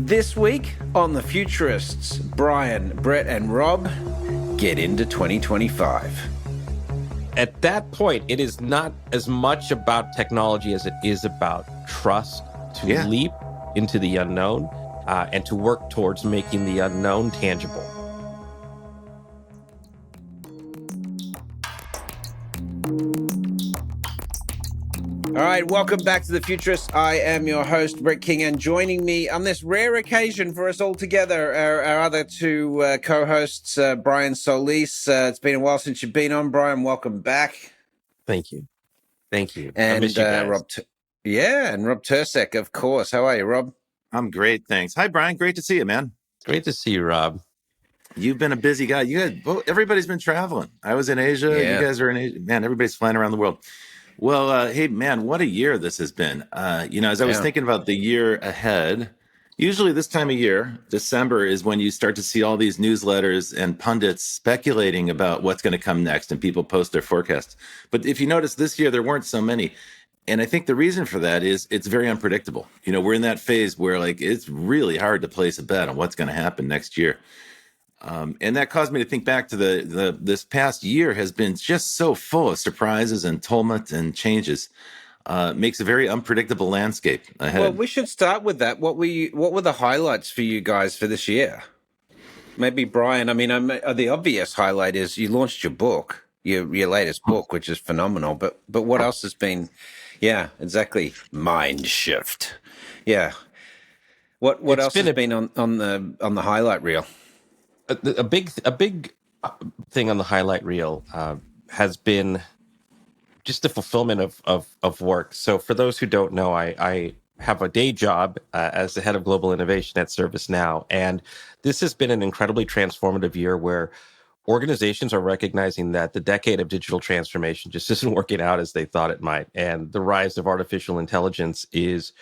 This week on The Futurists, Brian, Brett, and Rob get into 2025. At that point, it is not as much about technology as it is about trust to leap into the unknown and to work towards making the unknown tangible. All right, welcome back to The Futurists. I am your host, Brett King, and joining me on this rare occasion for us all together, our other two co-hosts, Brian Solis. It's been a while since you've been on, Brian. Welcome back. Thank you. And I miss you guys. Rob Tercek, of course. How are you, Rob? I'm great, thanks. Hi, Brian. Great to see you, man. Great to see you, Rob. You've been a busy guy. Everybody's been traveling. I was in Asia. Yeah. You guys are in Asia. Man, everybody's flying around the world. Well, hey, man, what a year this has been. As I was thinking about the year ahead, usually this time of year, December, is when you start to see all these newsletters and pundits speculating about what's going to come next, and people post their forecasts. But if you notice, this year, there weren't so many. And I think the reason for that is it's very unpredictable. We're in that phase where it's really hard to place a bet on what's going to happen next year. And that caused me to think back to this past year has been just so full of surprises and tumult and changes. Makes a very unpredictable landscape ahead. Well, we should start with that. What were the highlights for you guys for this year? Maybe Brian. The obvious highlight is you launched your book, your latest book, which is phenomenal. But what else has been? Yeah, exactly. Mind shift. Yeah. What else has been on the highlight reel? A big thing on the highlight reel has been just the fulfillment of work. So for those who don't know, I have a day job as the head of global innovation at ServiceNow. And this has been an incredibly transformative year where organizations are recognizing that the decade of digital transformation just isn't working out as they thought it might. And the rise of artificial intelligence is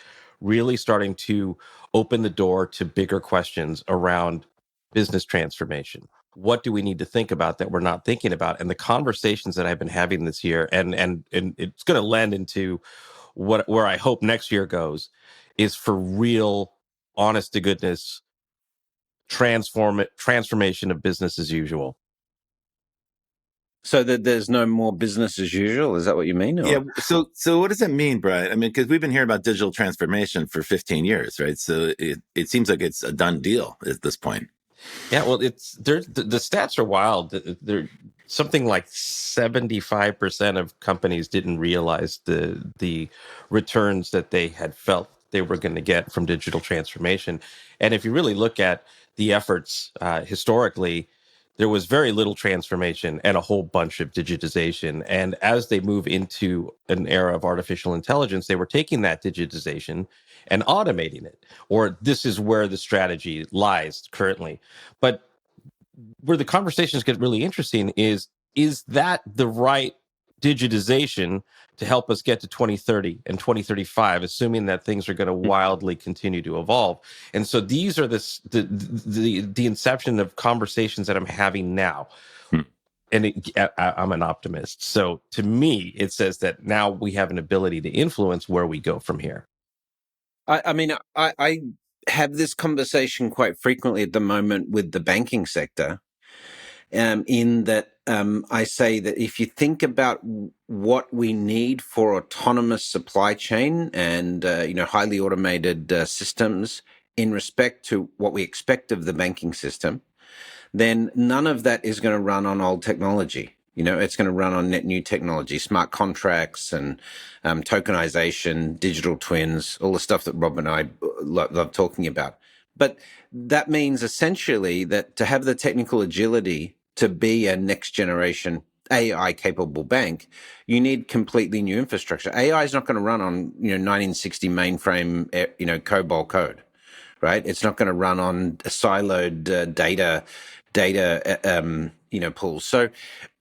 really starting to open the door to bigger questions around business transformation. What do we need to think about that we're not thinking about? And the conversations that I've been having this year, and it's going to lend into where I hope next year goes, is for real, honest to goodness, transformation of business as usual. So that there's no more business as usual? Is that what you mean? Or? Yeah. So what does that mean, Brian? Because we've been hearing about digital transformation for 15 years, right? So it seems like it's a done deal at this point. Yeah, well, the stats are wild. They're something like 75% of companies didn't realize the returns that they had felt they were going to get from digital transformation. And if you really look at the efforts historically, there was very little transformation and a whole bunch of digitization. And as they move into an era of artificial intelligence, they were taking that digitization and automating it. Or this is where the strategy lies currently. But where the conversations get really interesting is that the right digitization to help us get to 2030 and 2035, assuming that things are going to wildly continue to evolve? And so these are the inception of conversations that I'm having now. And I'm an optimist. So to me, it says that now we have an ability to influence where we go from here. I have this conversation quite frequently at the moment with the banking sector, in that I say that if you think about what we need for autonomous supply chain and highly automated systems in respect to what we expect of the banking system, then none of that is going to run on old technology. It's going to run on net new technology, smart contracts and tokenization, digital twins, all the stuff that Rob and I love talking about. But that means essentially that to have the technical agility to be a next generation AI capable bank, you need completely new infrastructure. AI is not going to run on 1960 mainframe COBOL code, right? It's not going to run on a siloed data pools. So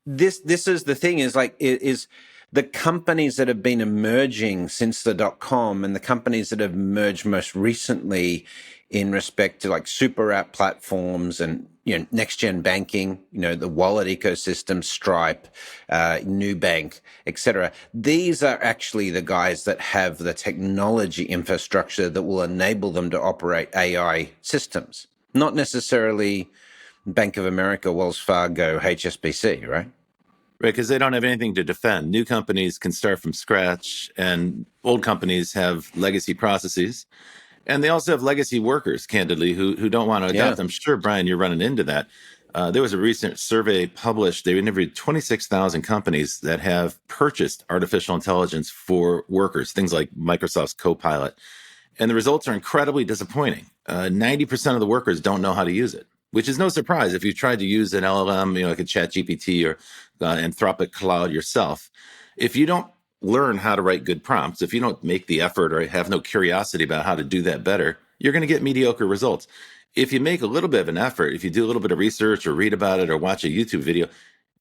this is the thing is the companies that have been emerging since the .com and the companies that have emerged most recently in respect to like super app platforms and next gen banking, the wallet ecosystem, Stripe, Nubank, etc. These are actually the guys that have the technology infrastructure that will enable them to operate AI systems, not necessarily Bank of America, Wells Fargo, HSBC, right? Right, because they don't have anything to defend. New companies can start from scratch, and old companies have legacy processes. And they also have legacy workers, candidly, who don't want to adopt. I'm sure, Brian, you're running into that. There was a recent survey published. They interviewed 26,000 companies that have purchased artificial intelligence for workers, things like Microsoft's Copilot. And the results are incredibly disappointing. 90% of the workers don't know how to use it, which is no surprise if you tried to use an LLM, like a ChatGPT or Anthropic Cloud yourself. If you don't learn how to write good prompts, if you don't make the effort or have no curiosity about how to do that better, you're going to get mediocre results. If you make a little bit of an effort, if you do a little bit of research or read about it or watch a YouTube video,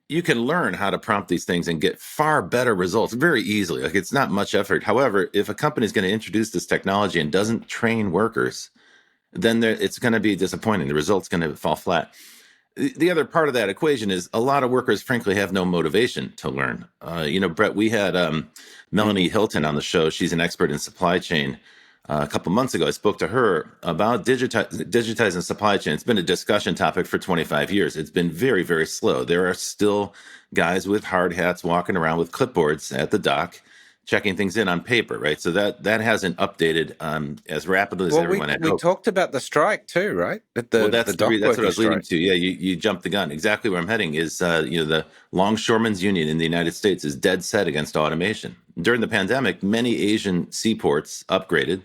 you can learn how to prompt these things and get far better results very easily. Like, it's not much effort. However, if a company is going to introduce this technology and doesn't train workers, then it's going to be disappointing. The result's going to fall flat. The other part of that equation is a lot of workers, frankly, have no motivation to learn. Brett, we had Melanie Hilton on the show. She's an expert in supply chain. A couple months ago, I spoke to her about digitizing supply chain. It's been a discussion topic for 25 years. It's been very, very slow. There are still guys with hard hats walking around with clipboards at the dock, checking things in on paper, right? So that hasn't updated as rapidly as everyone had hoped. We talked about the strike too, right? That's what I was leading to. Yeah, you jumped the gun. Exactly where I'm heading is, the Longshoremen's Union in the United States is dead set against automation. During the pandemic, many Asian seaports upgraded.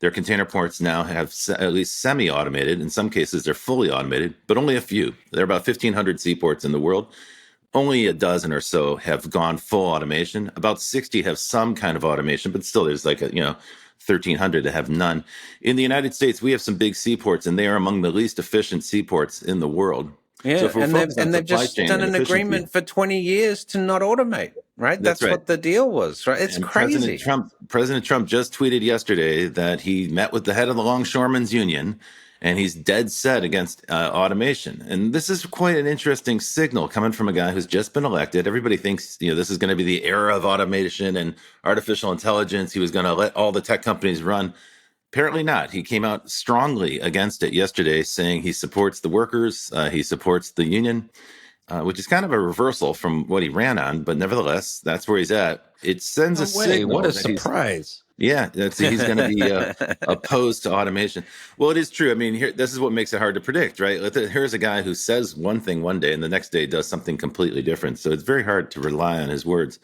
Their container ports now have at least semi-automated. In some cases, they're fully automated, but only a few. There are about 1,500 seaports in the world. Only a dozen or so have gone full automation. About 60 have some kind of automation, but still there's 1,300 that have none. In the United States, we have some big seaports, and they are among the least efficient seaports in the world. Yeah, so they've just done an agreement for 20 years to not automate, right? That's right. What the deal was, right? It's crazy. President Trump just tweeted yesterday that he met with the head of the Longshoremen's Union, and he's dead set against automation. And this is quite an interesting signal coming from a guy who's just been elected. Everybody thinks, this is going to be the era of automation and artificial intelligence. He was going to let all the tech companies run. Apparently not. He came out strongly against it yesterday, saying he supports the workers, he supports the union, which is kind of a reversal from what he ran on. But nevertheless, that's where he's at. It sends a signal. What a surprise. He's going to be opposed to automation. Well, it is true. I mean, this is what makes it hard to predict, right? Here's a guy who says one thing one day and the next day does something completely different. So it's very hard to rely on his words.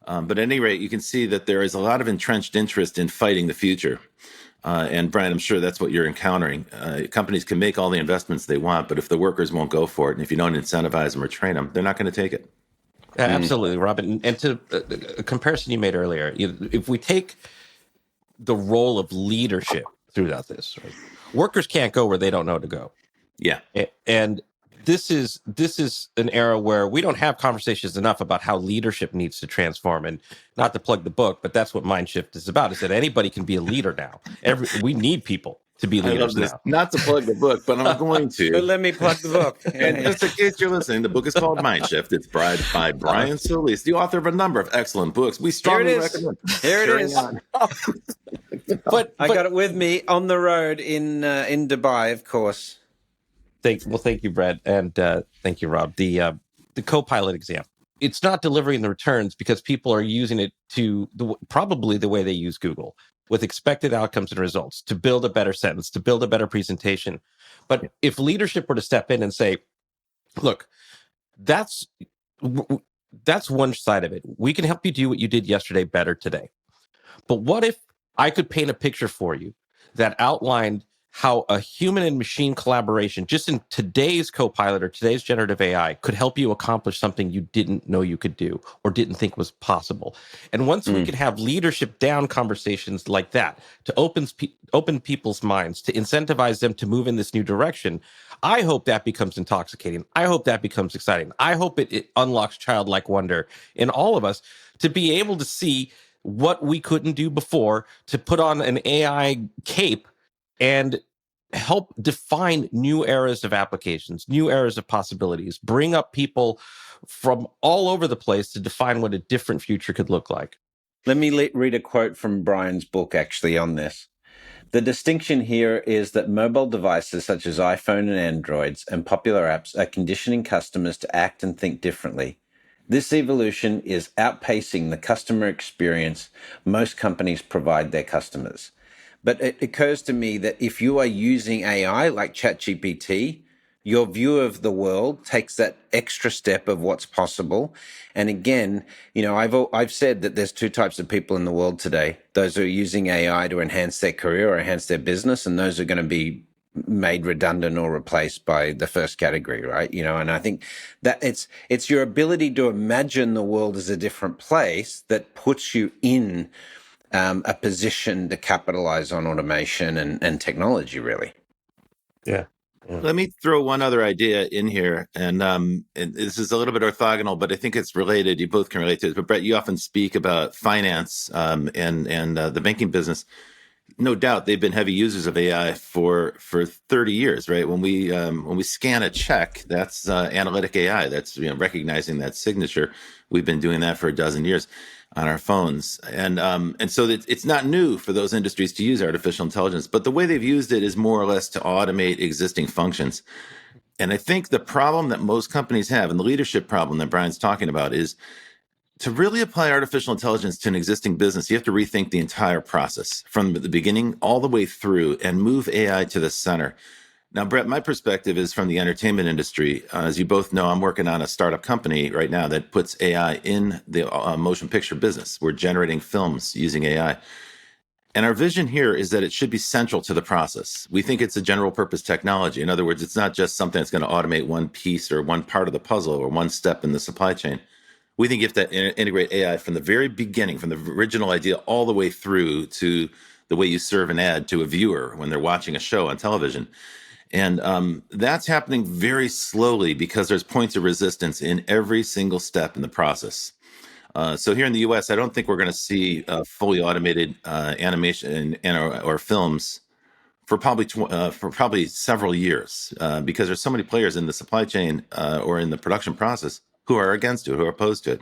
But at any rate, you can see that there is a lot of entrenched interest in fighting the future. And Brian, I'm sure that's what you're encountering. Companies can make all the investments they want, but if the workers won't go for it, and if you don't incentivize them or train them, they're not going to take it. Absolutely, Robin. And to a comparison you made earlier, if we take the role of leadership throughout this, right? Workers can't go where they don't know to go. Yeah. And this is an era where we don't have conversations enough about how leadership needs to transform. And not to plug the book, but that's what Mindshift is about, is that anybody can be a leader now. We need by leaders now. Not to plug the book, but I'm going to. But let me plug the book. And just in case you're listening, the book is called Mindshift. It's by Brian Solis, the author of a number of excellent books. We strongly recommend. Here it is. But I got it with me on the road in Dubai, of course. Thank you, Brad, and thank you, Rob. The Copilot example. It's not delivering the returns because people are using it probably the way they use Google, with expected outcomes and results, to build a better sentence, to build a better presentation. But if leadership were to step in and say, look, that's one side of it. We can help you do what you did yesterday better today. But what if I could paint a picture for you that outlined how a human and machine collaboration, just in today's Copilot or today's generative AI, could help you accomplish something you didn't know you could do or didn't think was possible. And once we can have leadership down conversations like that to open people's minds, to incentivize them to move in this new direction, I hope that becomes intoxicating. I hope that becomes exciting. I hope it unlocks childlike wonder in all of us to be able to see what we couldn't do before, to put on an AI cape and help define new eras of applications, new eras of possibilities, bring up people from all over the place to define what a different future could look like. Let me read a quote from Brian's book actually on this. The distinction here is that mobile devices such as iPhone and Androids and popular apps are conditioning customers to act and think differently. This evolution is outpacing the customer experience most companies provide their customers. But it occurs to me that if you are using AI like ChatGPT, your view of the world takes that extra step of what's possible. And again, I've said that there's two types of people in the world today: those who are using AI to enhance their career or enhance their business, and those are going to be made redundant or replaced by the first category, right? And I think that it's your ability to imagine the world as a different place that puts you in a position to capitalize on automation and technology, really. Yeah. Let me throw one other idea in here, and this is a little bit orthogonal, but I think it's related. You both can relate to it. But Brett, you often speak about finance and the banking business. No doubt, they've been heavy users of AI for 30 years, right? When we scan a check, that's analytic AI. That's recognizing that signature. We've been doing that for a dozen years on our phones, and so it's not new for those industries to use artificial intelligence. But the way they've used it is more or less to automate existing functions. And I think the problem that most companies have, and the leadership problem that Brian's talking about, is to really apply artificial intelligence to an existing business, you have to rethink the entire process from the beginning all the way through and move AI to the center. Now, Brett, my perspective is from the entertainment industry. As you both know, I'm working on a startup company right now that puts AI in the motion picture business. We're generating films using AI. And our vision here is that it should be central to the process. We think it's a general purpose technology. In other words, it's not just something that's going to automate one piece or one part of the puzzle or one step in the supply chain. We think you have to integrate AI from the very beginning, from the original idea all the way through to the way you serve an ad to a viewer when they're watching a show on television. And that's happening very slowly because there's points of resistance in every single step in the process. So here in the U.S., I don't think we're going to see fully automated animation or films for probably several years because there's so many players in the supply chain or in the production process who are against it, who are opposed to it.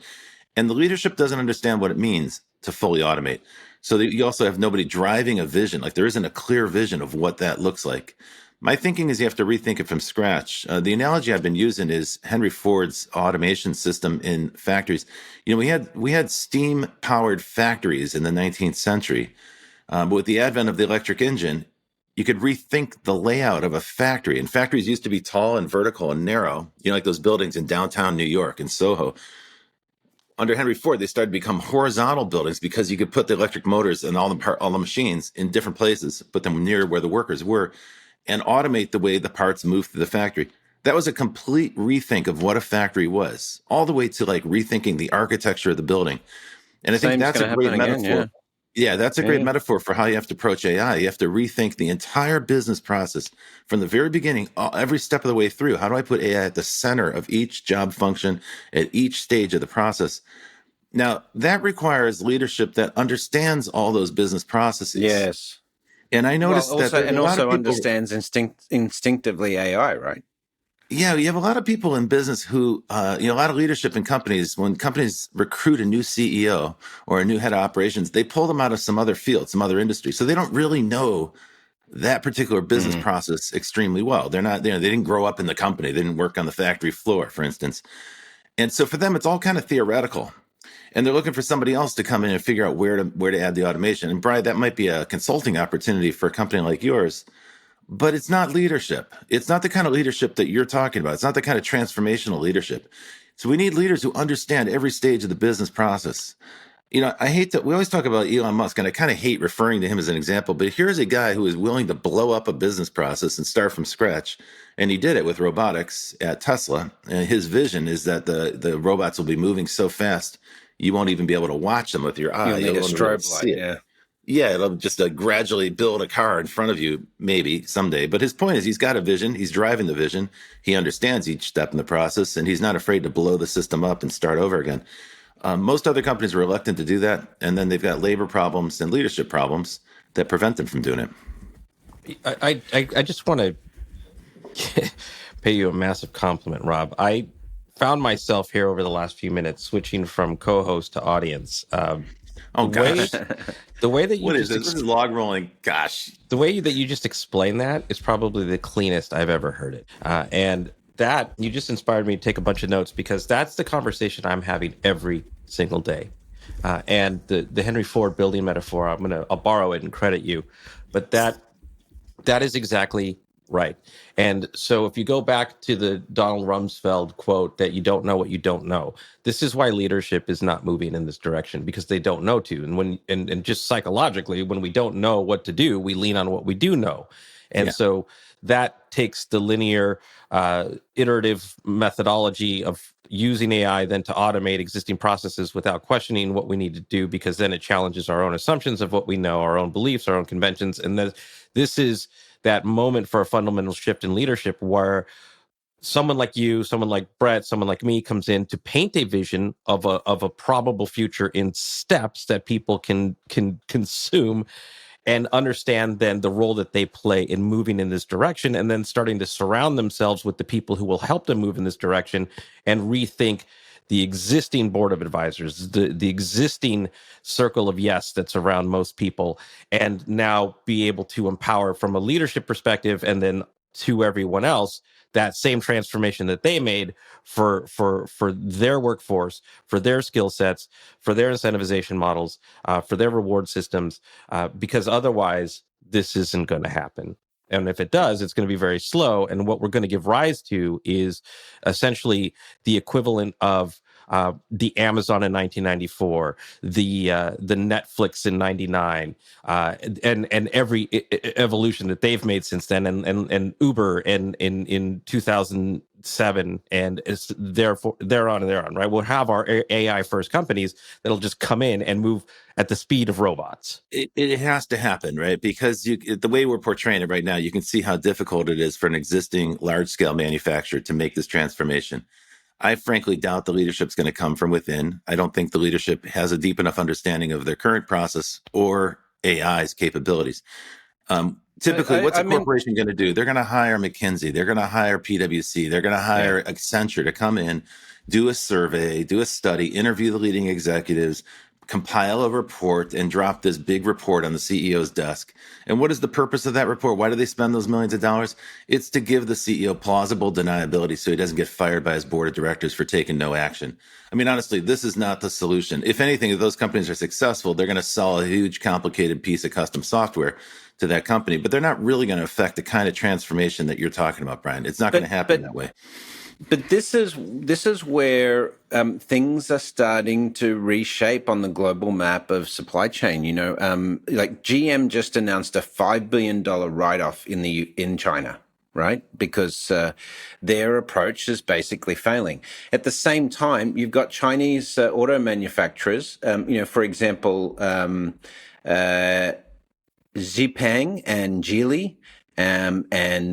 And the leadership doesn't understand what it means to fully automate. So you also have nobody driving a vision. Like there isn't a clear vision of what that looks like. My thinking is you have to rethink it from scratch. The analogy I've been using is Henry Ford's automation system in factories. We had steam-powered factories in the 19th century, but with the advent of the electric engine, you could rethink the layout of a factory. And factories used to be tall and vertical and narrow, like those buildings in downtown New York and Soho. Under Henry Ford, they started to become horizontal buildings because you could put the electric motors and all the machines in different places, put them near where the workers were, and automate the way the parts move through the factory. That was a complete rethink of what a factory was, all the way to like rethinking the architecture of the building. And I think that's a great metaphor. Yeah, that's a great metaphor for how you have to approach AI. You have to rethink the entire business process from the very beginning, every step of the way through. How do I put AI at the center of each job function at each stage of the process? Now, that requires leadership that understands all those business processes. Yes. And I noticed that also understands instinctively AI, right? Yeah, you have a lot of people in business who, a lot of leadership in companies. When companies recruit a new CEO or a new head of operations, they pull them out of some other field, some other industry. So they don't really know that particular business process extremely well. They're not, they didn't grow up in the company. They didn't work on the factory floor, for instance. And so for them, it's all kind of theoretical. And they're looking for somebody else to come in and figure out where to add the automation. And Brian, that might be a consulting opportunity for a company like yours. But it's not leadership. It's not the kind of leadership that you're talking about. It's not the kind of transformational leadership. So we need leaders who understand every stage of the business process. I hate that we always talk about Elon Musk, and I kind of hate referring to him as an example, but here's a guy who is willing to blow up a business process and start from scratch. And he did it with robotics at Tesla. And his vision is that the robots will be moving so fast, you won't even be able to watch them with your eye. You'll need a strobe light, yeah. Yeah, it'll just gradually build a car in front of you, maybe someday. But his point is he's got a vision. He's driving the vision. He understands each step in the process, and he's not afraid to blow the system up and start over again. Most other companies are reluctant to do that, and then they've got labor problems and leadership problems that prevent them from doing it. I just want to pay you a massive compliment, Rob. I found myself here over the last few minutes switching from co-host to audience. Oh gosh, the way that you what is this? This is log rolling. Gosh, the way that you just explained that is probably the cleanest I've ever heard it. And that you just inspired me to take a bunch of notes, because that's the conversation I'm having every single day. And the Henry Ford building metaphor, I'll borrow it and credit you, but that is exactly right. And so if you go back to the Donald Rumsfeld quote that you don't know what you don't know, this is why leadership is not moving in this direction, because they don't know to. And just psychologically, when we don't know what to do, we lean on what we do know. And so that takes the linear, iterative methodology of using AI then to automate existing processes without questioning what we need to do, because then it challenges our own assumptions of what we know, our own beliefs, our own conventions. And then this is that moment for a fundamental shift in leadership where someone like you, someone like Brett, someone like me comes in to paint a vision of a probable future in steps that people can consume and understand then the role that they play in moving in this direction, and then starting to surround themselves with the people who will help them move in this direction and rethink the existing board of advisors, the existing circle of yes that's around most people, and now be able to empower from a leadership perspective, and then to everyone else that same transformation that they made for their workforce, for their skill sets, for their incentivization models, for their reward systems, because otherwise this isn't going to happen. And if it does, it's going to be very slow. And what we're going to give rise to is essentially the equivalent of the Amazon in 1994, the Netflix in 99, and every evolution that they've made since then, and Uber in 2007, and it's therefore they're on, right? We'll have our AI first companies that'll just come in and move at the speed of robots. It has to happen, right? Because the way we're portraying it right now, you can see how difficult it is for an existing large scale manufacturer to make this transformation. I frankly doubt the leadership's going to come from within. I don't think the leadership has a deep enough understanding of their current process or AI's capabilities. Typically, what's a corporation going to do? They're going to hire McKinsey. They're going to hire PwC. They're going to hire Accenture to come in, do a survey, do a study, interview the leading executives, compile a report, and drop this big report on the CEO's desk. And what is the purpose of that report? Why do they spend those millions of dollars? It's to give the CEO plausible deniability so he doesn't get fired by his board of directors for taking no action. I mean, honestly, this is not the solution. If anything, if those companies are successful, they're going to sell a huge, complicated piece of custom software to that company, but they're not really going to affect the kind of transformation that you're talking about, Brian. It's not going to happen that way. But this is where things are starting to reshape on the global map of supply chain. You know, like GM just announced a $5 billion write-off in China, right? Because their approach is basically failing. At the same time, you've got Chinese auto manufacturers. For example, Xpeng and Geely. And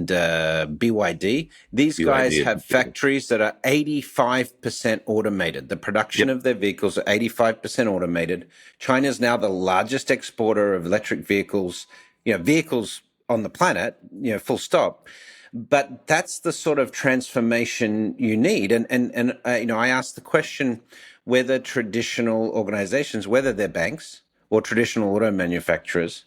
BYD, these guys have factories that are 85% automated. The production of their vehicles are 85% automated. China is now the largest exporter of electric vehicles, vehicles on the planet, full stop. But that's the sort of transformation you need. And I asked the question whether traditional organizations, whether they're banks or traditional auto manufacturers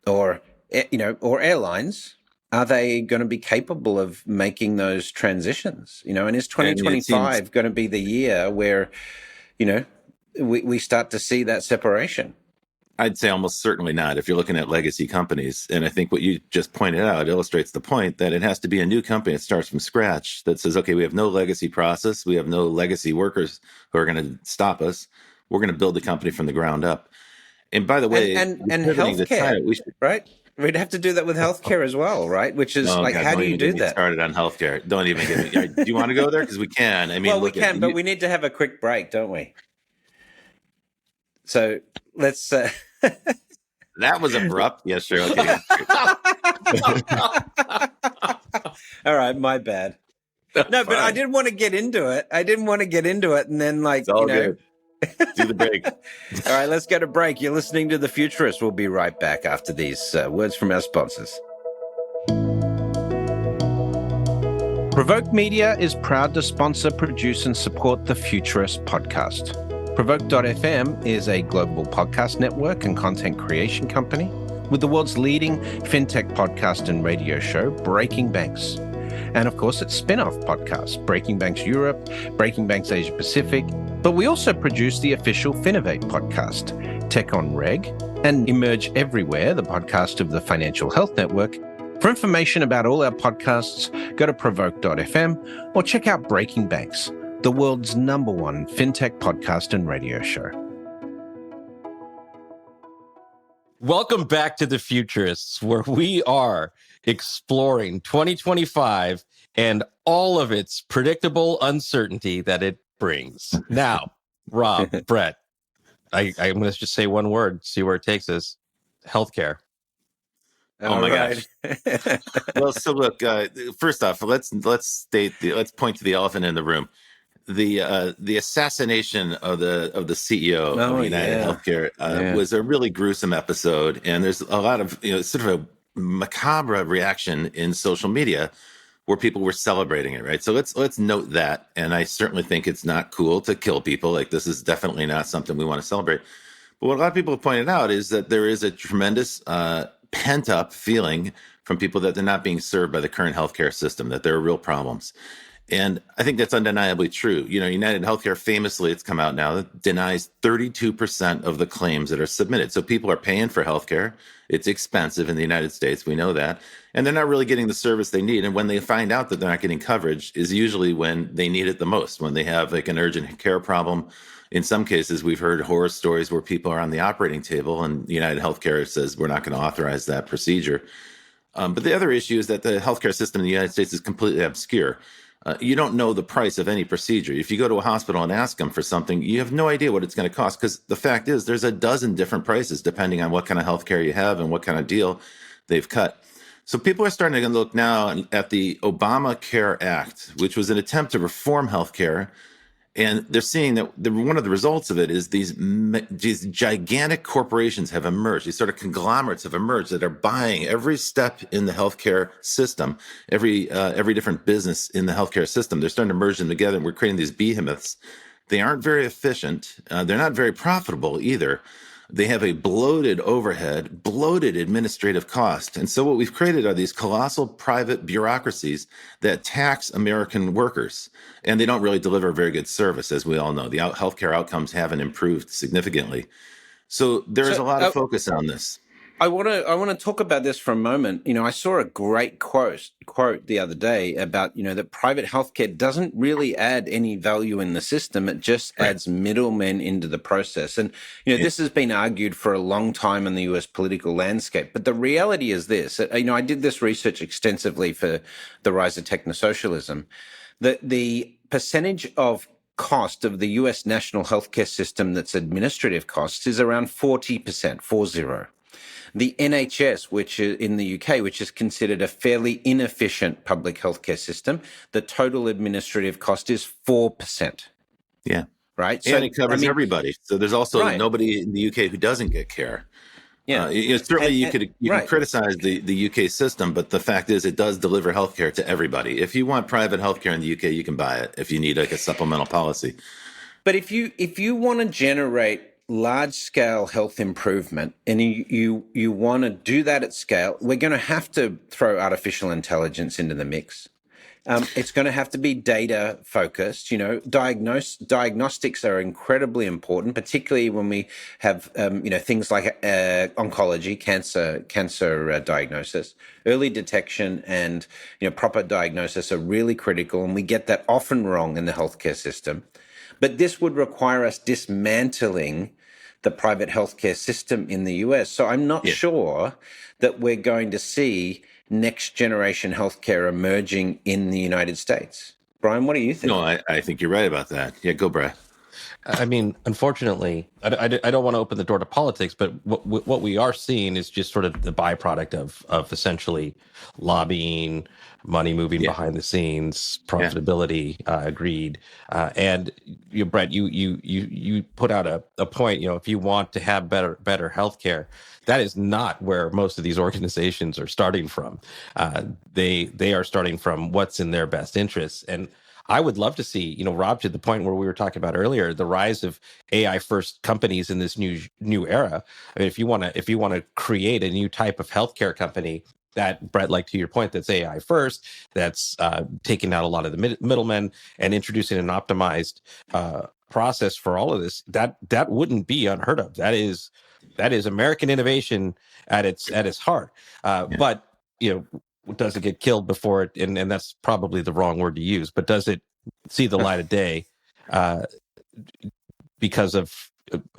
or airlines, are they going to be capable of making those transitions? And is 2025 going to be the year where, we start to see that separation? I'd say almost certainly not if you're looking at legacy companies. And I think what you just pointed out illustrates the point that it has to be a new company that starts from scratch that says, okay, we have no legacy process. We have no legacy workers who are going to stop us. We're going to build the company from the ground up. And by the way, and healthcare, right? We'd have to do that with healthcare as well, right? Which is how do you do that? Started on healthcare. Don't even get me. Do you want to go there? Because we can. I mean, we can, but we need to have a quick break, don't we? So let's. That was abrupt. Yes, sure. Okay. All right, my bad. No, but I didn't want to get into it. And then, good. Do the break. All right, let's go to break. You're listening to The Futurist. We'll be right back after these words from our sponsors. Provoke Media is proud to sponsor, produce, and support the Futurist podcast. Provoke.fm is a global podcast network and content creation company with the world's leading fintech podcast and radio show, Breaking Banks. And of course, its spin-off podcast, Breaking Banks Europe, Breaking Banks Asia Pacific. But we also produce the official Finovate podcast, Tech on Reg, and Emerge Everywhere, the podcast of the Financial Health Network. For information about all our podcasts, go to provoke.fm or check out Breaking Banks, the world's #1 fintech podcast and radio show. Welcome back to the Futurists, where we are exploring 2025 and all of its predictable uncertainty that it brings. Now, Rob, Brett, I'm going to just say one word, see where it takes us. Healthcare. Oh my gosh. Well, so look, first off, let's point to the elephant in the room. The assassination of the CEO of United Healthcare was a really gruesome episode, and there's a lot of sort of a macabre reaction in social media where people were celebrating it, right? So let's note that, and I certainly think it's not cool to kill people. Like, this is definitely not something we want to celebrate. But what a lot of people have pointed out is that there is a tremendous pent-up feeling from people that they're not being served by the current healthcare system, that there are real problems. And I think that's undeniably true. United Healthcare famously, it's come out now, denies 32% of the claims that are submitted. So people are paying for healthcare. It's expensive in the United States. We know that. And they're not really getting the service they need. And when they find out that they're not getting coverage is usually when they need it the most, when they have like an urgent care problem. In some cases, we've heard horror stories where people are on the operating table and United Healthcare says, we're not going to authorize that procedure. But the other issue is that the healthcare system in the United States is completely obscure. You don't know the price of any procedure. If you go to a hospital and ask them for something, you have no idea what it's going to cost, because the fact is there's a dozen different prices depending on what kind of healthcare you have and what kind of deal they've cut. So people are starting to look now at the Obamacare Act, which was an attempt to reform healthcare. And they're seeing that one of the results of it is these gigantic corporations have emerged. These sort of conglomerates have emerged that are buying every step in the healthcare system, every different business in the healthcare system. They're starting to merge them together, and we're creating these behemoths. They aren't very efficient. They're not very profitable either. They have a bloated overhead, bloated administrative cost. And so what we've created are these colossal private bureaucracies that tax American workers. And they don't really deliver very good service, as we all know. The healthcare outcomes haven't improved significantly. So there's a lot of focus on this. I want to talk about this for a moment. I saw a great quote the other day about, that private healthcare doesn't really add any value in the system. It just adds middlemen into the process. And, this has been argued for a long time in the US political landscape. But the reality is this, I did this research extensively for the rise of technosocialism, that the percentage of cost of the US national healthcare system that's administrative costs is around 40%, 40. The NHS, which is in the UK, which is considered a fairly inefficient public healthcare system, the total administrative cost is 4%. Yeah. Right. And it covers everybody. So there's also nobody in the UK who doesn't get care. Yeah. Certainly you can criticize the UK system, but the fact is it does deliver healthcare to everybody. If you want private healthcare in the UK, you can buy it if you need like a supplemental policy. But if you want to generate large-scale health improvement, and you want to do that at scale, we're going to have to throw artificial intelligence into the mix. It's going to have to be data focused. Diagnostics are incredibly important, particularly when we have things like oncology, cancer diagnosis. Early detection and proper diagnosis are really critical, and we get that often wrong in the healthcare system. But this would require us dismantling the private healthcare system in the US. So I'm not sure that we're going to see next generation healthcare emerging in the United States. Brian, what do you think? No, I think you're right about that. Yeah, go, Brian. I mean, unfortunately, I don't want to open the door to politics, but what we are seeing is just sort of the byproduct of essentially lobbying, money moving Yeah. behind the scenes, Yeah. profitability, greed, and Brett, you put out a point. If you want to have better healthcare, that is not where most of these organizations are starting from. They are starting from what's in their best interests. And I would love to see, Rob, to the point where we were talking about earlier, the rise of AI first companies in this new era. I mean, if you want to create a new type of healthcare company that, Brett, like to your point, that's AI first, that's taking out a lot of the middlemen and introducing an optimized process for all of this, that wouldn't be unheard of. That is American innovation at its heart. Yeah. But does it get killed before it? And that's probably the wrong word to use. But does it see the light of day because of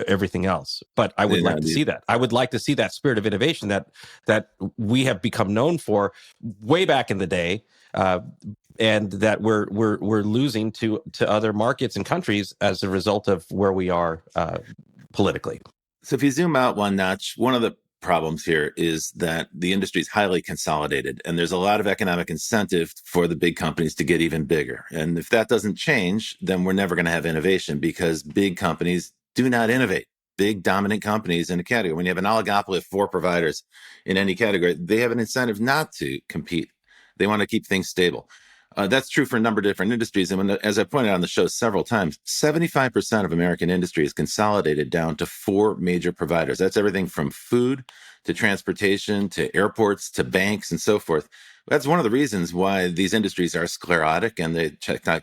everything else? But I would like to see that. I would like to see that spirit of innovation that we have become known for way back in the day, and that we're losing to other markets and countries as a result of where we are politically. So if you zoom out one notch, one of the problems here is that the industry is highly consolidated, and there's a lot of economic incentive for the big companies to get even bigger. And if that doesn't change, then we're never going to have innovation, because big companies do not innovate. Big dominant companies in a category, when you have an oligopoly of 4 providers in any category, they have an incentive not to compete. They want to keep things stable. That's true for a number of different industries. And as I pointed out on the show several times, 75% of American industry is consolidated down to 4 major providers. That's everything from food to transportation to airports to banks and so forth. That's one of the reasons why these industries are sclerotic and the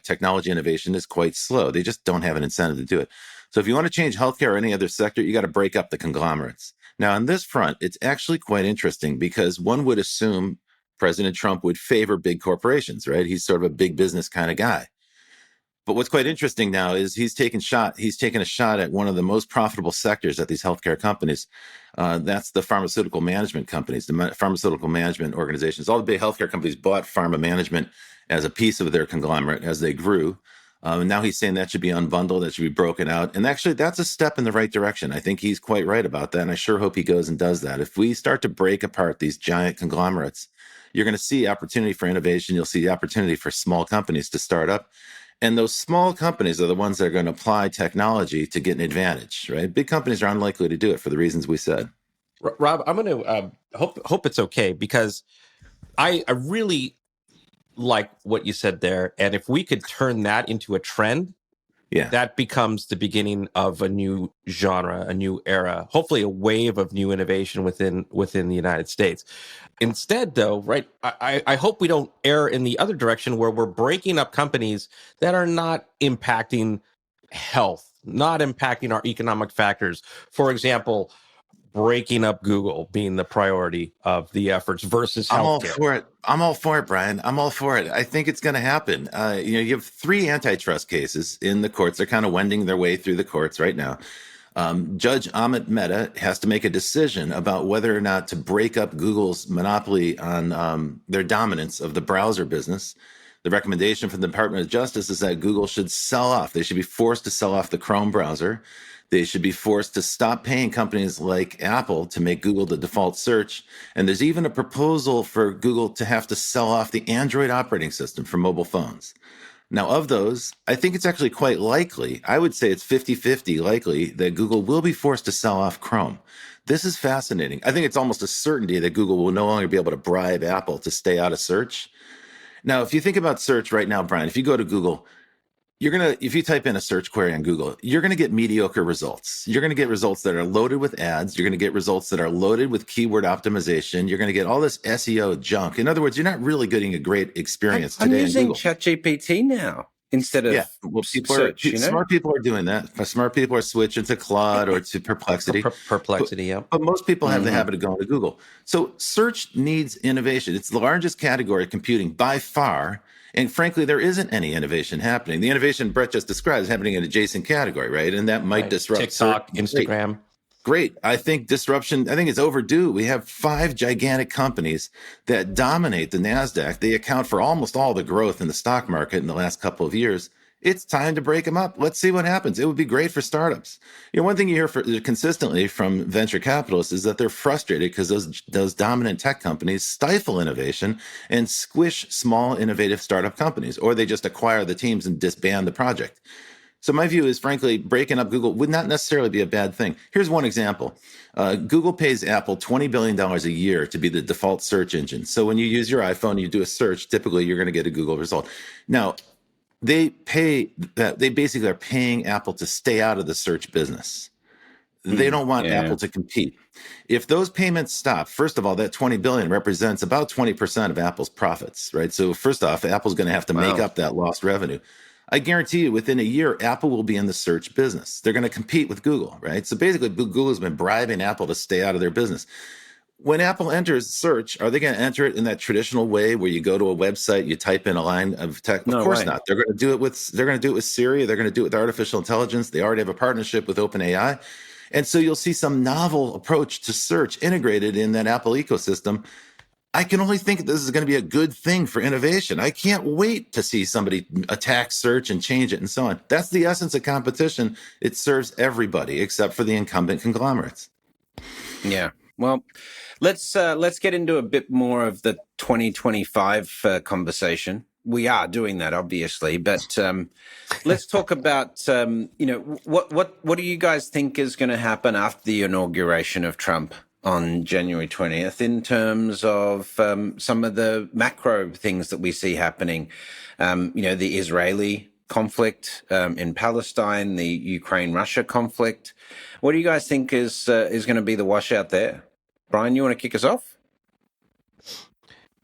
technology innovation is quite slow. They just don't have an incentive to do it. So if you want to change healthcare or any other sector, you got to break up the conglomerates. Now, on this front, it's actually quite interesting, because one would assume President Trump would favor big corporations, right? He's sort of a big business kind of guy. But what's quite interesting now is he's taken a shot at one of the most profitable sectors at these healthcare companies. That's the pharmaceutical management companies, the pharmaceutical management organizations. All the big healthcare companies bought pharma management as a piece of their conglomerate as they grew. And now he's saying that should be unbundled, that should be broken out. And actually, that's a step in the right direction. I think he's quite right about that. And I sure hope he goes and does that. If we start to break apart these giant conglomerates, you're going to see opportunity for innovation. You'll see the opportunity for small companies to start up. And those small companies are the ones that are going to apply technology to get an advantage, right? Big companies are unlikely to do it for the reasons we said. Rob, I'm going to hope it's okay, because I really like what you said there. And if we could turn that into a trend, that becomes the beginning of a new genre, a new era, hopefully a wave of new innovation within the United States. Instead, though, right, I hope we don't err in the other direction, where we're breaking up companies that are not impacting health, not impacting our economic factors. For example, breaking up Google being the priority of the efforts versus healthcare. I'm all for it, Brian. I'm all for it. I think it's going to happen. You have 3 antitrust cases in the courts. They're kind of wending their way through the courts right now. Judge Amit Mehta has to make a decision about whether or not to break up Google's monopoly on their dominance of the browser business. The recommendation from the Department of Justice is that Google should sell off. They should be forced to sell off the Chrome browser. They should be forced to stop paying companies like Apple to make Google the default search. And there's even a proposal for Google to have to sell off the Android operating system for mobile phones. Now, of those, I think it's actually quite likely, I would say it's 50-50 likely, that Google will be forced to sell off Chrome. This is fascinating. I think it's almost a certainty that Google will no longer be able to bribe Apple to stay out of search. Now, if you think about search right now, Brian, if you go to Google, if you type in a search query on Google, you're going to get mediocre results. You're going to get results that are loaded with ads. You're going to get results that are loaded with keyword optimization. You're going to get all this SEO junk. In other words, you're not really getting a great experience today. I'm using ChatGPT now instead of search. Smart people are doing that. Smart people are switching to Claude or to Perplexity. But most people have the habit of going to Google. So search needs innovation. It's the largest category of computing by far. And frankly, there isn't any innovation happening. The innovation Brett just described is happening in an adjacent category, right? And that might disrupt TikTok, Instagram. Great. I think disruption, I think it's overdue. We have 5 gigantic companies that dominate the NASDAQ. They account for almost all the growth in the stock market in the last couple of years. It's time to break them up. Let's see what happens. It would be great for startups. One thing you hear consistently from venture capitalists is that they're frustrated because those dominant tech companies stifle innovation and squish small, innovative startup companies, or they just acquire the teams and disband the project. So my view is, frankly, breaking up Google would not necessarily be a bad thing. Here's one example. Google pays Apple $20 billion a year to be the default search engine. So when you use your iPhone, you do a search, typically you're going to get a Google result. Now, they basically are paying Apple to stay out of the search business. They don't want Apple to compete. If those payments stop, first of all, that $20 billion represents about 20% of Apple's profits, right? So first off, Apple's going to have to make up that lost revenue. I guarantee you within a year, Apple will be in the search business. They're going to compete with Google, right? So basically, Google has been bribing Apple to stay out of their business. When Apple enters search, are they going to enter it in that traditional way where you go to a website, you type in a line of text? Of course not. They're going to do it with Siri. They're going to do it with artificial intelligence. They already have a partnership with OpenAI. And so you'll see some novel approach to search integrated in that Apple ecosystem. I can only think this is going to be a good thing for innovation. I can't wait to see somebody attack search and change it and so on. That's the essence of competition. It serves everybody except for the incumbent conglomerates. Yeah. Well, let's get into a bit more of the 2025 conversation. We are doing that, obviously, but let's talk about what do you guys think is going to happen after the inauguration of Trump on January 20th in terms of some of the macro things that we see happening? The Israeli conflict in Palestine, the Ukraine-Russia conflict. What do you guys think is going to be the washout there? Brian, you want to kick us off?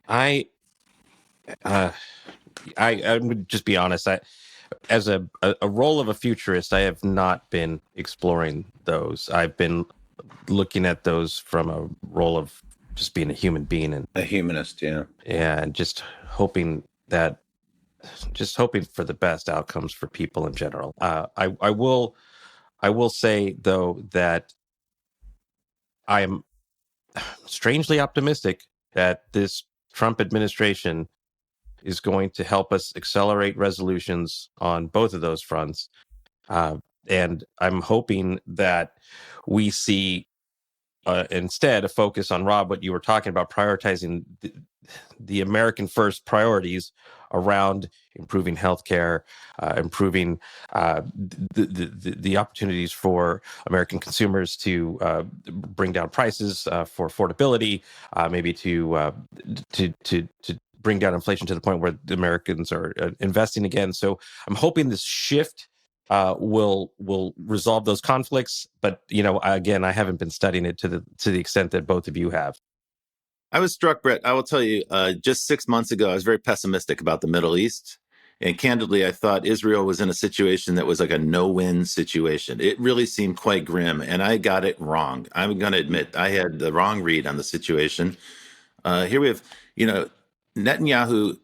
I would just be honest. As a role of a futurist, I have not been exploring those. I've been looking at those from a role of just being a human being and a humanist, and just hoping for the best outcomes for people in general. I will say though that I am strangely optimistic that this Trump administration is going to help us accelerate resolutions on both of those fronts. And I'm hoping that we see instead a focus on, Rob, what you were talking about, prioritizing the American first priorities around improving healthcare, improving the opportunities for American consumers to bring down prices for affordability, maybe to bring down inflation to the point where the Americans are investing again. So I'm hoping this shift will resolve those conflicts. But again, I haven't been studying it to the extent that both of you have. I was struck, Brett. I will tell you, just 6 months ago, I was very pessimistic about the Middle East. And candidly, I thought Israel was in a situation that was like a no-win situation. It really seemed quite grim, and I got it wrong. I'm going to admit I had the wrong read on the situation. Here we have, Netanyahu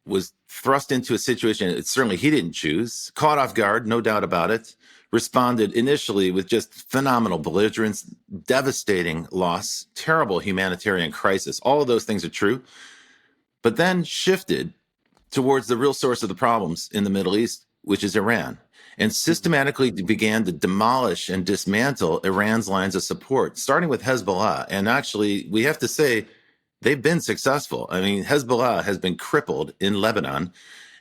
was thrust into a situation that certainly he didn't choose, caught off guard, no doubt about it, responded initially with just phenomenal belligerence, devastating loss, terrible humanitarian crisis. All of those things are true, but then shifted towards the real source of the problems in the Middle East, which is Iran, and systematically began to demolish and dismantle Iran's lines of support, starting with Hezbollah. And actually, we have to say, they've been successful. I mean, Hezbollah has been crippled in Lebanon.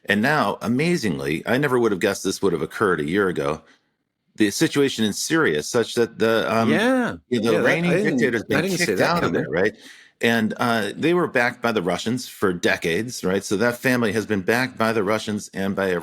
And now, amazingly, I never would have guessed this would have occurred a year ago. The situation in Syria is such that the reigning dictator's been kicked out of there, right? And they were backed by the Russians for decades, right? So that family has been backed by the Russians and by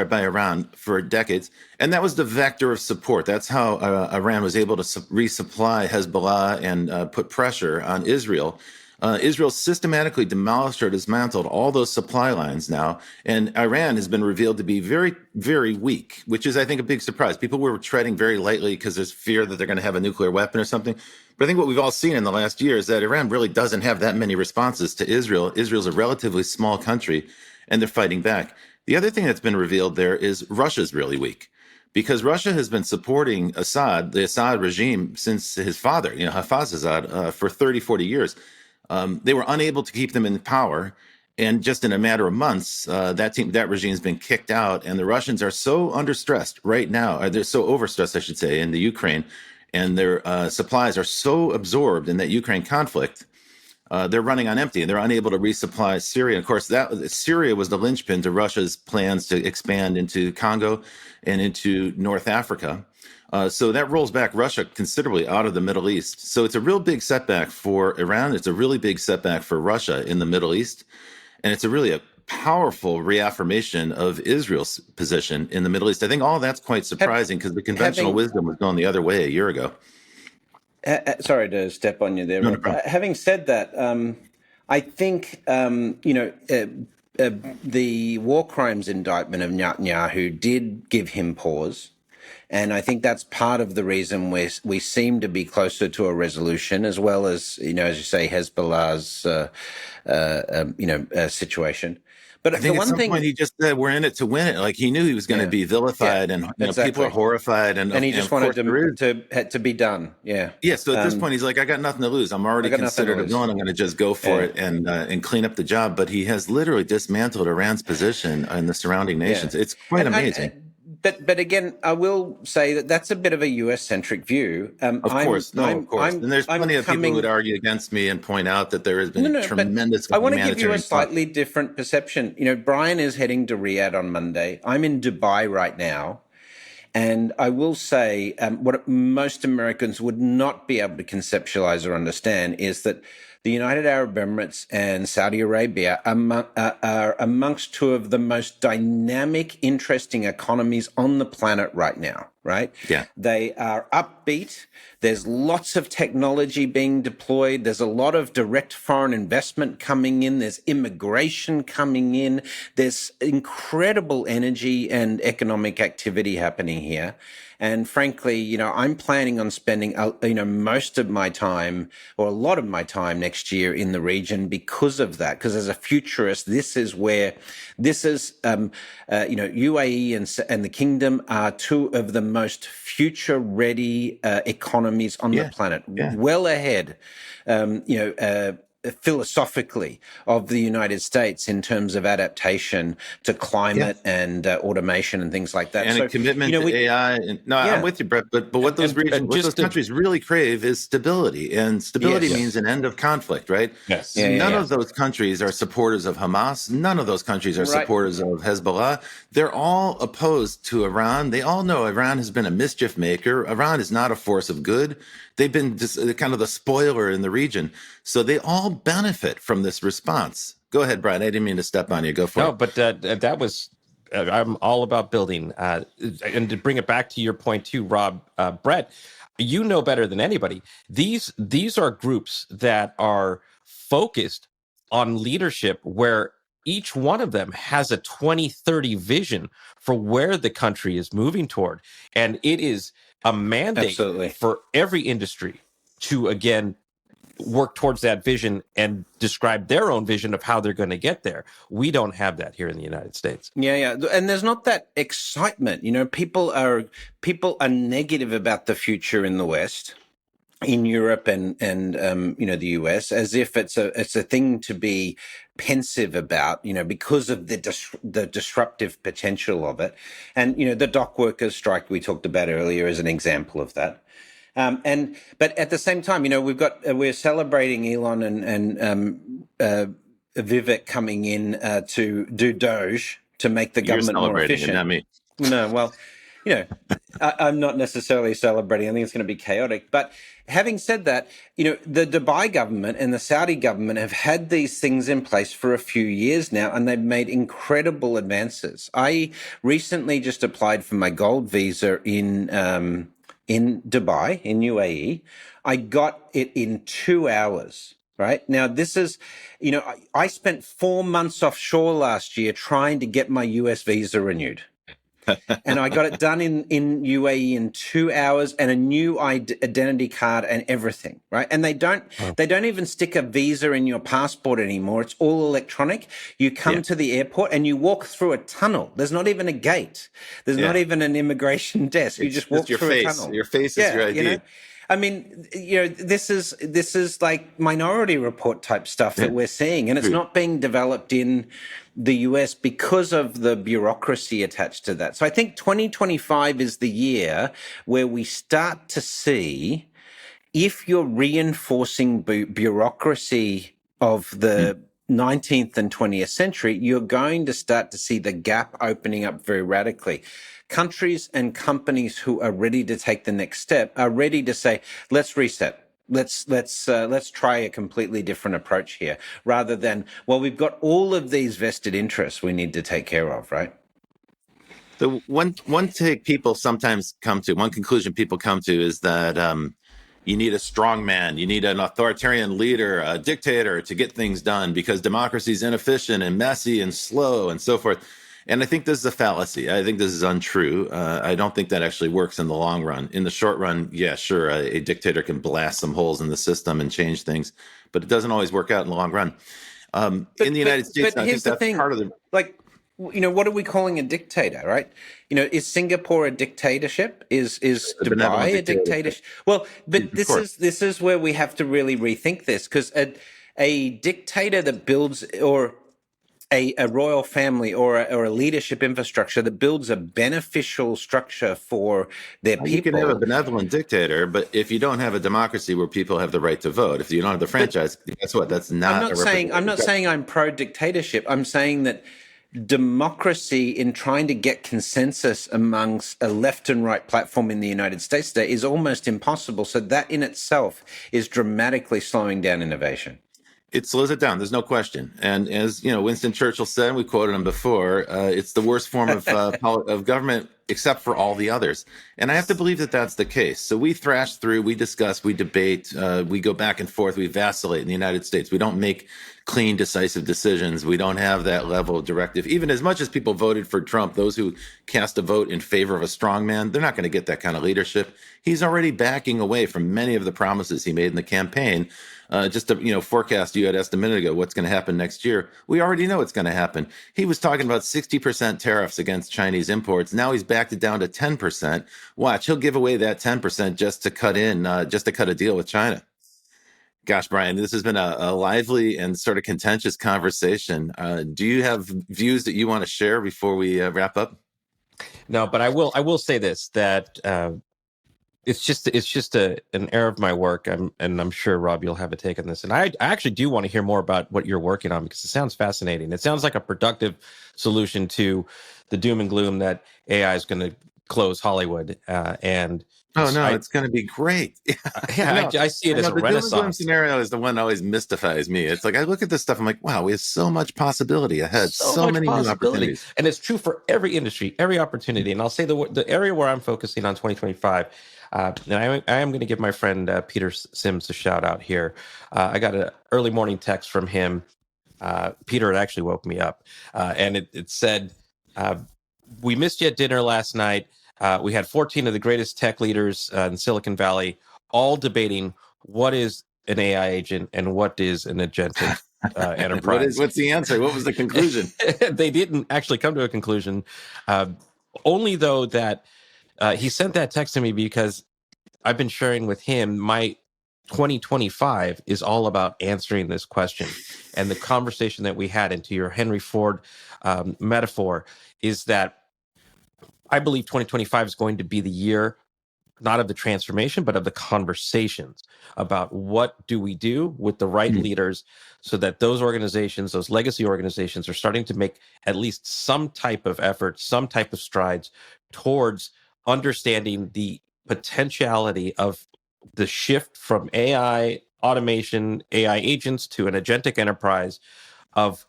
by Iran for decades. And that was the vector of support. That's how Iran was able to resupply Hezbollah and put pressure on Israel. Israel systematically demolished or dismantled all those supply lines now. And Iran has been revealed to be very, very weak, which is, I think, a big surprise. People were treading very lightly because there's fear that they're going to have a nuclear weapon or something. But I think what we've all seen in the last year is that Iran really doesn't have that many responses to Israel. Israel's a relatively small country, and they're fighting back. The other thing that's been revealed there is Russia's really weak, because Russia has been supporting the Assad regime, since his father, Hafez Assad, for 30, 40 years. They were unable to keep them in power. And just in a matter of months, that regime's been kicked out, and the Russians are so understressed right now, or they're so overstressed, I should say, in the Ukraine, and their supplies are so absorbed in that Ukraine conflict. They're running on empty, and they're unable to resupply Syria. Of course, Syria was the linchpin to Russia's plans to expand into Congo and into North Africa. So that rolls back Russia considerably out of the Middle East. So it's a real big setback for Iran. It's a really big setback for Russia in the Middle East. And it's a powerful reaffirmation of Israel's position in the Middle East. I think all that's quite surprising because the conventional wisdom was going the other way a year ago. Sorry to step on you there. No problem. Having said that, I think, the war crimes indictment of Netanyahu did give him pause. And I think that's part of the reason we seem to be closer to a resolution, as well as, as you say, Hezbollah's, situation. But I think at some point he just said, we're in it to win it. Like he knew he was going to be vilified, and exactly. People are horrified. And he just wanted to be done. Yeah. Yeah. So at this point, he's like, I got nothing to lose. I'm already considered a villain. I'm going to just go for it and clean up the job. But he has literally dismantled Iran's position in the surrounding nations. Yeah. It's quite amazing. But again, I will say that that's a bit of a U.S.-centric view. Of course. And there's plenty of people who would argue against me and point out that there has been tremendous. I want to give you a slightly different perception. Brian is heading to Riyadh on Monday. I'm in Dubai right now. And I will say what most Americans would not be able to conceptualize or understand is that the United Arab Emirates and Saudi Arabia are amongst two of the most dynamic, interesting economies on the planet right now, right? Yeah. They are upbeat. There's lots of technology being deployed. There's a lot of direct foreign investment coming in. There's immigration coming in. There's incredible energy and economic activity happening here. And frankly, I'm planning on spending, most of my time or a lot of my time next year in the region because of that. Because as a futurist, UAE and the Kingdom are two of the most future ready economies on the planet, well ahead, philosophically of the United States in terms of adaptation to climate and automation and things like that. And a commitment to AI. I'm with you, Brett. But what those countries really crave is stability, and stability means an end of conflict, right? Yes. None of those countries are supporters of Hamas. None of those countries are supporters of Hezbollah. They're all opposed to Iran. They all know Iran has been a mischief maker. Iran is not a force of good. They've been just kind of the spoiler in the region. So they all benefit from this response. Go ahead, Brian. I didn't mean to step on you. Go for it. No, but that was, I'm all about building. And to bring it back to your point too, Rob, Brett, you know better than anybody. These are groups that are focused on leadership where each one of them has a 2030 vision for where the country is moving toward. And it is a mandate for every industry to, again, work towards that vision and describe their own vision of how they're going to get there. We don't have that here in the United States. Yeah. And there's not that excitement. People are negative about the future in the West, in Europe and the US, as if it's a thing to be pensive about, because of the disruptive potential of it. And, the dock workers strike we talked about earlier is an example of that. But at the same time, we're celebrating Elon and Vivek coming in to do Doge to make the government more efficient. Not me. No, well, I'm not necessarily celebrating. I think it's going to be chaotic. But having said that, the Dubai government and the Saudi government have had these things in place for a few years now, and they've made incredible advances. I recently just applied for my gold visa in Dubai, in UAE. I got it in 2 hours. Right now, this is, I spent 4 months offshore last year trying to get my US visa renewed. And I got it done in UAE in 2 hours, and a new identity card and everything, right? And they don't even stick a visa in your passport anymore. It's all electronic. You come to the airport and you walk through a tunnel. There's not even a gate. There's not even an immigration desk. You just walk through a tunnel. Your face is your ID. I mean, this is like Minority Report type stuff that we're seeing, and it's not being developed in the US because of the bureaucracy attached to that. So I think 2025 is the year where we start to see, if you're reinforcing bureaucracy of the 19th and 20th century, you're going to start to see the gap opening up very radically. Countries and companies who are ready to take the next step are ready to say, let's reset. Let's try a completely different approach here, rather than, well, we've got all of these vested interests we need to take care of, right? The one take people sometimes come to, one conclusion people come to is that you need a strong man, you need an authoritarian leader, a dictator to get things done because democracy is inefficient and messy and slow and so forth. And I think this is a fallacy. I think this is untrue. I don't think that actually works in the long run. In the short run, yeah, sure, a dictator can blast some holes in the system and change things, but it doesn't always work out in the long run. In the United States, I think that's part of the... what are we calling a dictator, right? Is Singapore a dictatorship? Is Dubai a dictatorship? Well, but this is where we have to really rethink this, because a dictator that builds, or a royal family or a leadership infrastructure that builds a beneficial structure for their people. You can have a benevolent dictator, but if you don't have a democracy where people have the right to vote, if you don't have the franchise, guess what? That's not. I'm not saying I'm pro dictatorship. I'm saying that democracy, in trying to get consensus amongst a left and right platform in the United States today, is almost impossible. So that in itself is dramatically slowing down innovation. It slows it down. There's no question. And as Winston Churchill said, we quoted him before, it's the worst form of government except for all the others. And I have to believe that that's the case. So we thrash through, we discuss, we debate, we go back and forth, we vacillate in the United States. We don't make clean, decisive decisions. We don't have that level of directive. Even as much as people voted for Trump, those who cast a vote in favor of a strong man, they're not going to get that kind of leadership. He's already backing away from many of the promises he made in the campaign. Just to forecast, you had asked a minute ago what's going to happen next year. We already know what's going to happen. He was talking about 60% tariffs against Chinese imports. Now he's backed it down to 10%. Watch, he'll give away that 10% just to cut a deal with China. Gosh, Brian, this has been a lively and sort of contentious conversation. Do you have views that you want to share before we wrap up? No, but I will say this, that it's just an error of my work, and I'm sure, Rob, you'll have a take on this. And I actually do want to hear more about what you're working on, because it sounds fascinating. It sounds like a productive solution to the doom and gloom that AI is going to close Hollywood. It's going to be great. I see it as a renaissance. The doom and gloom scenario is the one that always mystifies me. It's like I look at this stuff, I'm like, wow, we have so much possibility ahead, so many new opportunities. And it's true for every industry, every opportunity. And I'll say the area where I'm focusing on 2025. And I am going to give my friend Peter Sims a shout out here. I got an early morning text from him. Peter had actually woke me up, and it said, "We missed you at dinner last night. We had 14 of the greatest tech leaders in Silicon Valley, all debating what is an AI agent and what is an agentic enterprise." What's the answer? What was the conclusion? They didn't actually come to a conclusion. Only though that. He sent that text to me because I've been sharing with him my 2025 is all about answering this question. And the conversation that we had, into your Henry Ford metaphor, is that I believe 2025 is going to be the year, not of the transformation, but of the conversations about what do we do with the right leaders, so that those organizations, those legacy organizations, are starting to make at least some type of effort, some type of strides towards understanding the potentiality of the shift from AI automation, AI agents, to an agentic enterprise, of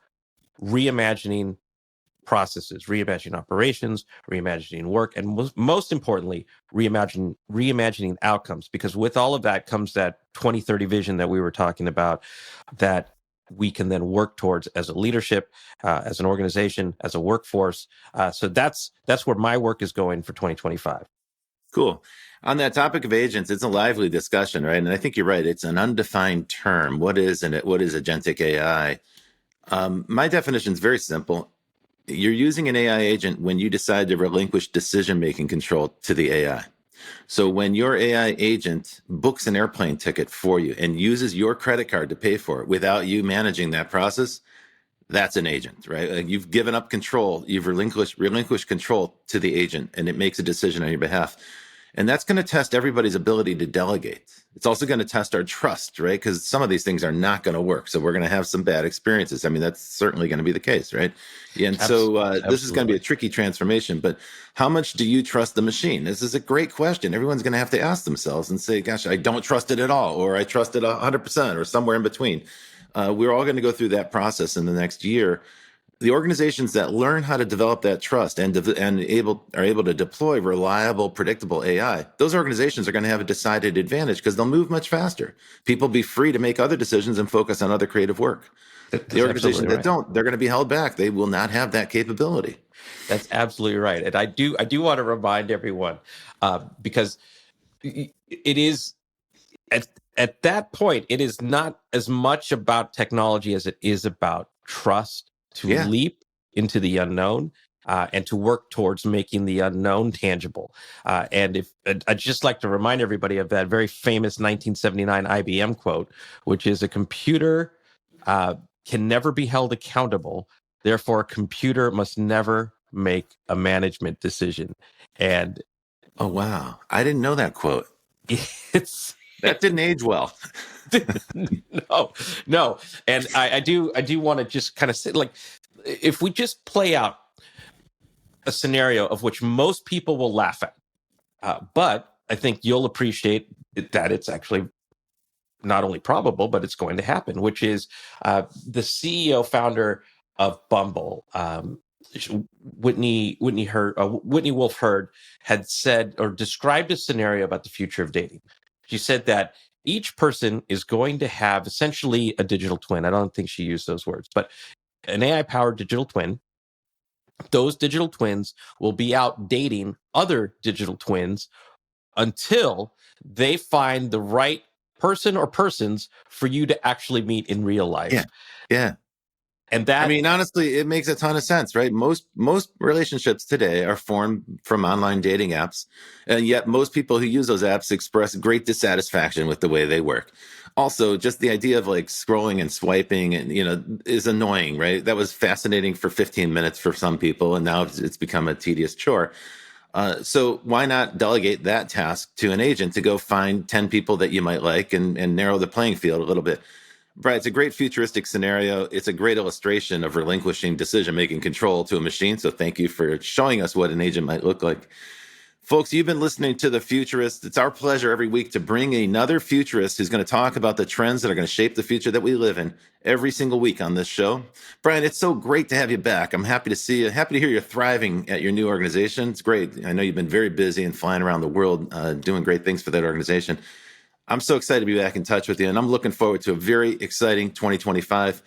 reimagining processes, reimagining operations, reimagining work, and most importantly, reimagining outcomes. Because with all of that comes that 2030 vision that we were talking about, that we can then work towards as a leadership, as an organization, as a workforce. So that's where my work is going for 2025. Cool. On that topic of agents, it's a lively discussion, right? And I think you're right. It's an undefined term. What is agentic AI? My definition is very simple. You're using an AI agent when you decide to relinquish decision-making control to the AI. So when your AI agent books an airplane ticket for you and uses your credit card to pay for it without you managing that process, that's an agent, right? You've given up control. You've relinquished control to the agent, and it makes a decision on your behalf. And that's going to test everybody's ability to delegate. It's also going to test our trust, right? Because some of these things are not going to work. So we're going to have some bad experiences. I mean, that's certainly going to be the case, right? Yeah, and so this is going to be a tricky transformation. But how much do you trust the machine? This is a great question. Everyone's going to have to ask themselves and say, gosh, I don't trust it at all, or I trust it 100%, or somewhere in between. We're all going to go through that process in the next year. The organizations that learn how to develop that trust and are able to deploy reliable, predictable AI, those organizations are going to have a decided advantage because they'll move much faster. People will be free to make other decisions and focus on other creative work. The organizations that don't, they're going to be held back. They will not have that capability. That's absolutely right. And I do want to remind everyone, because it is at that point, it is not as much about technology as it is about trust. To leap into the unknown and to work towards making the unknown tangible. And I'd just like to remind everybody of that very famous 1979 IBM quote, which is, a computer can never be held accountable. Therefore, a computer must never make a management decision. And oh, wow. I didn't know that quote. That didn't age well. No. And I do want to just kind of say, like, if we just play out a scenario of which most people will laugh at, but I think you'll appreciate that it's actually not only probable, but it's going to happen, which is the CEO founder of Bumble, Whitney Wolfe Herd, had said or described a scenario about the future of dating. She said that each person is going to have essentially a digital twin. I don't think she used those words, but an AI-powered digital twin. Those digital twins will be out dating other digital twins until they find the right person or persons for you to actually meet in real life. Yeah. And that, I mean, honestly, it makes a ton of sense, right? Most relationships today are formed from online dating apps, and yet most people who use those apps express great dissatisfaction with the way they work. Also, just the idea of like scrolling and swiping and, is annoying, right? That was fascinating for 15 minutes for some people, and now it's become a tedious chore. So why not delegate that task to an agent to go find 10 people that you might like and narrow the playing field a little bit? Brian, it's a great futuristic scenario. It's a great illustration of relinquishing decision-making control to a machine. So thank you for showing us what an agent might look like. Folks, you've been listening to The Futurist. It's our pleasure every week to bring another futurist who's going to talk about the trends that are going to shape the future that we live in every single week on this show. Brian, it's so great to have you back. I'm happy to see you. Happy to hear you're thriving at your new organization. It's great. I know you've been very busy and flying around the world doing great things for that organization. I'm so excited to be back in touch with you, and I'm looking forward to a very exciting 2025.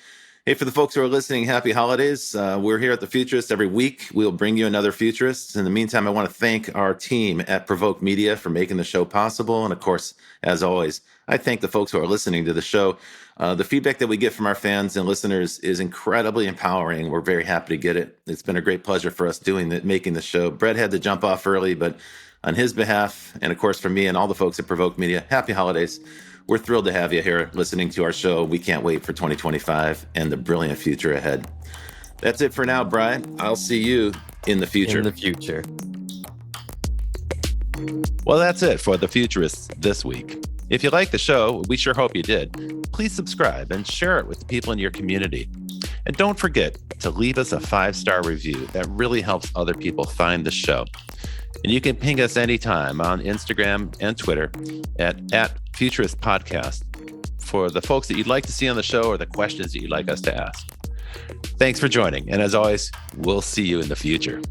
Hey, for the folks who are listening, happy holidays. We're here at The Futurist every week. We'll bring you another Futurist. In the meantime, I want to thank our team at Provoke Media for making the show possible. And of course, as always, I thank the folks who are listening to the show. The feedback that we get from our fans and listeners is incredibly empowering. We're very happy to get it. It's been a great pleasure for us making the show. Brett had to jump off early, but on his behalf, and of course for me and all the folks at Provoke Media, happy holidays. We're thrilled to have you here listening to our show. We can't wait for 2025 and the brilliant future ahead. That's it for now, Brian. I'll see you in the future. In the future. Well, that's it for The Futurists this week. If you like the show, we sure hope you did. Please subscribe and share it with the people in your community. And don't forget to leave us a 5-star review. That really helps other people find the show. And you can ping us anytime on Instagram and Twitter at Futurist Podcast for the folks that you'd like to see on the show or the questions that you'd like us to ask. Thanks for joining. And as always, we'll see you in the future.